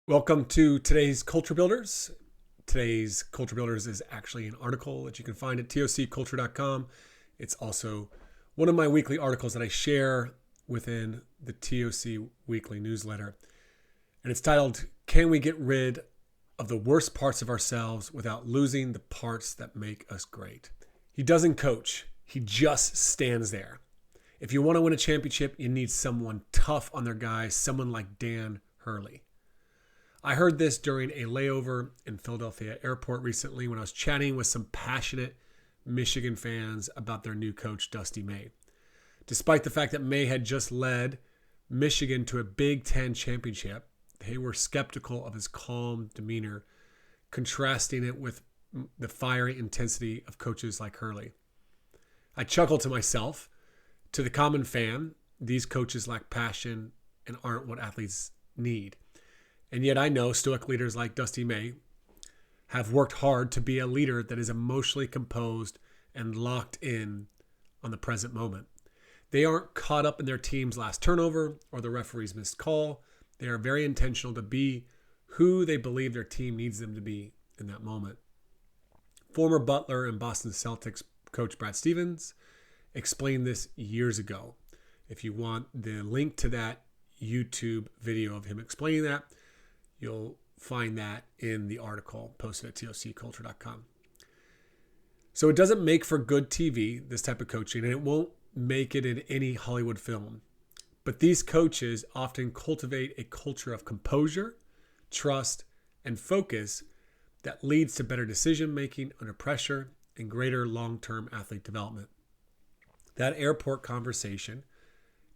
Welcome to today's Culture Builders. Today's Culture Builders is actually an article that you can find at tocculture.com. It's also one of my weekly articles that I share within the TOC weekly newsletter. And it's titled, Can We Get Rid of the Worst Parts of Ourselves Without Losing the Parts That Make Us Great? He doesn't coach. He just stands there. If you want to win a championship, you need someone tough on their guys, someone like Dan Hurley. I heard this during a layover in Philadelphia airport recently when I was chatting with some passionate Michigan fans about their new coach, Dusty May. Despite the fact that May had just led Michigan to a Big Ten championship, they were skeptical of his calm demeanor, contrasting it with the fiery intensity of coaches like Hurley. I chuckled to myself. To the common fan, these coaches lack passion and aren't what athletes need. And yet I know stoic leaders like Dusty May have worked hard to be a leader that is emotionally composed and locked in on the present moment. They aren't caught up in their team's last turnover or the referee's missed call. They are very intentional to be who they believe their team needs them to be in that moment. Former Butler and Boston Celtics coach Brad Stevens explained this years ago. If you want the link to that YouTube video of him explaining that, you'll find that in the article posted at tocculture.com. So it doesn't make for good TV, this type of coaching, and it won't make it in any Hollywood film. But these coaches often cultivate a culture of composure, trust, and focus that leads to better decision-making under pressure and greater long-term athlete development. That airport conversation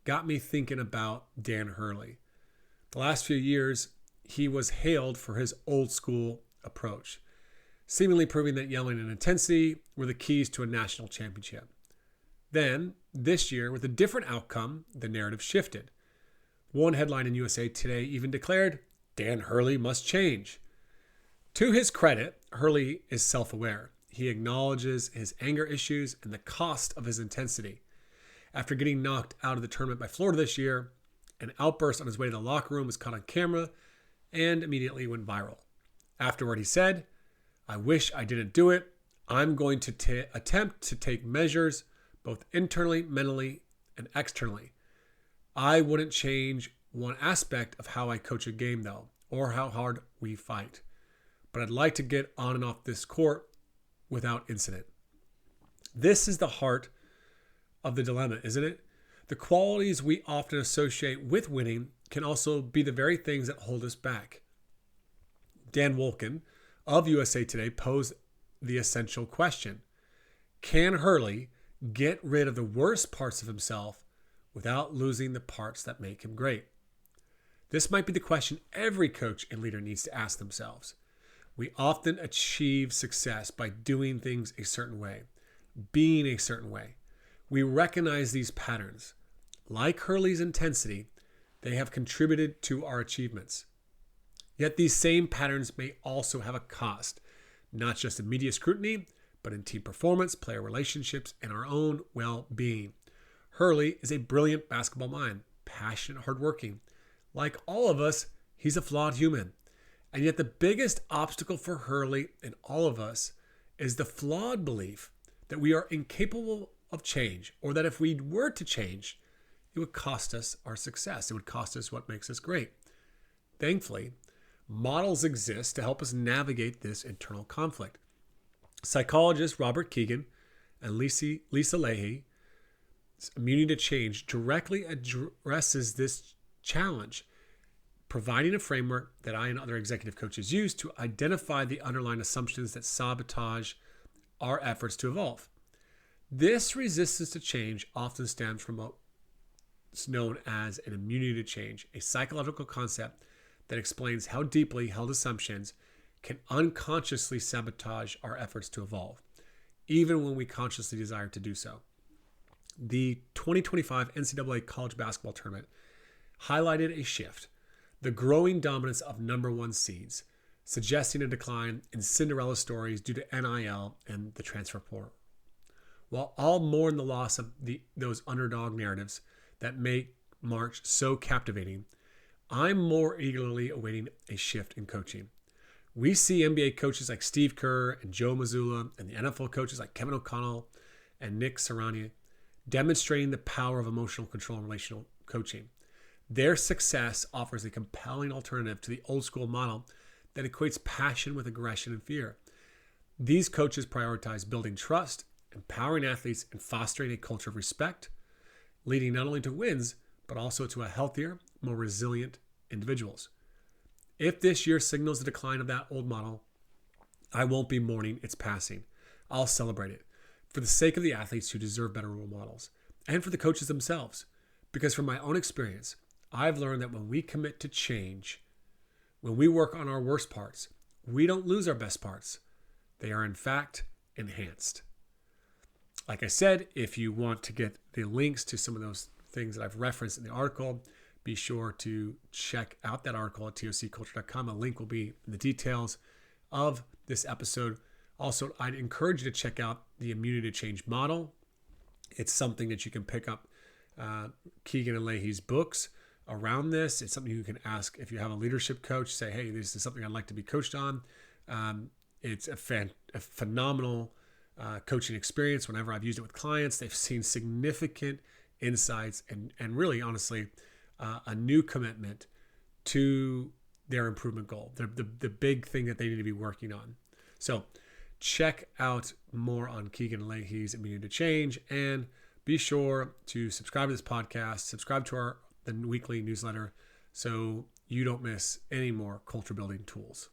got me thinking about Dan Hurley. The last few years, he was hailed for his old school approach, seemingly proving that yelling and intensity were the keys to a national championship. Then, this year, with a different outcome, the narrative shifted. One headline in USA Today even declared, Dan Hurley must change. To his credit, Hurley is self-aware. He acknowledges his anger issues and the cost of his intensity. After getting knocked out of the tournament by Florida this year, an outburst on his way to the locker room was caught on camera and immediately went viral. Afterward, he said, I wish I didn't do it. I'm going to attempt to take measures both internally, mentally, and externally. I wouldn't change one aspect of how I coach a game, though, or how hard we fight. But I'd like to get on and off this court without incident. This is the heart of the dilemma, isn't it? The qualities we often associate with winning can also be the very things that hold us back. Dan Wolken of USA Today posed the essential question. Can Hurley get rid of the worst parts of himself without losing the parts that make him great? This might be the question every coach and leader needs to ask themselves. We often achieve success by doing things a certain way, being a certain way. We recognize these patterns. Like Hurley's intensity, they have contributed to our achievements. Yet these same patterns may also have a cost, not just in media scrutiny, but in team performance, player relationships, and our own well-being. Hurley is a brilliant basketball mind, passionate, hardworking. Like all of us, he's a flawed human. And yet the biggest obstacle for Hurley and all of us is the flawed belief that we are incapable of change, or that if we were to change, it would cost us our success. It would cost us what makes us great. Thankfully, models exist to help us navigate this internal conflict. Psychologists Robert Keegan and Lisa Leahy's Immunity to Change directly addresses this challenge, providing a framework that I and other executive coaches use to identify the underlying assumptions that sabotage our efforts to evolve. This resistance to change often stems from what's known as an immunity to change, a psychological concept that explains how deeply held assumptions can unconsciously sabotage our efforts to evolve, even when we consciously desire to do so. The 2025 NCAA college basketball tournament highlighted a shift, the growing dominance of number one seeds, suggesting a decline in Cinderella stories due to NIL and the transfer portal. While all mourn the loss of those underdog narratives that make March so captivating, I'm more eagerly awaiting a shift in coaching. We see NBA coaches like Steve Kerr and Joe Mazzulla and the NFL coaches like Kevin O'Connell and Nick Sirianni demonstrating the power of emotional control and relational coaching. Their success offers a compelling alternative to the old school model that equates passion with aggression and fear. These coaches prioritize building trust, empowering athletes, and fostering a culture of respect, leading not only to wins, but also to a healthier, more resilient individuals. If this year signals the decline of that old model, I won't be mourning its passing. I'll celebrate it for the sake of the athletes who deserve better role models and for the coaches themselves. Because from my own experience, I've learned that when we commit to change, when we work on our worst parts, we don't lose our best parts. They are in fact enhanced. Like I said, if you want to get the links to some of those things that I've referenced in the article, be sure to check out that article at tocculture.com. A link will be in the details of this episode. Also, I'd encourage you to check out the immunity to change model. It's something that you can pick up Keegan and Leahy's books around this. It's something you can ask if you have a leadership coach, say, hey, this is something I'd like to be coached on. It's a phenomenal coaching experience. Whenever I've used it with clients, they've seen significant insights and really, honestly, a new commitment to their improvement goal, the big thing that they need to be working on. So check out more on Keegan and Leahy's Immunity to Change, and be sure to subscribe to this podcast, subscribe to the weekly newsletter so you don't miss any more culture building tools.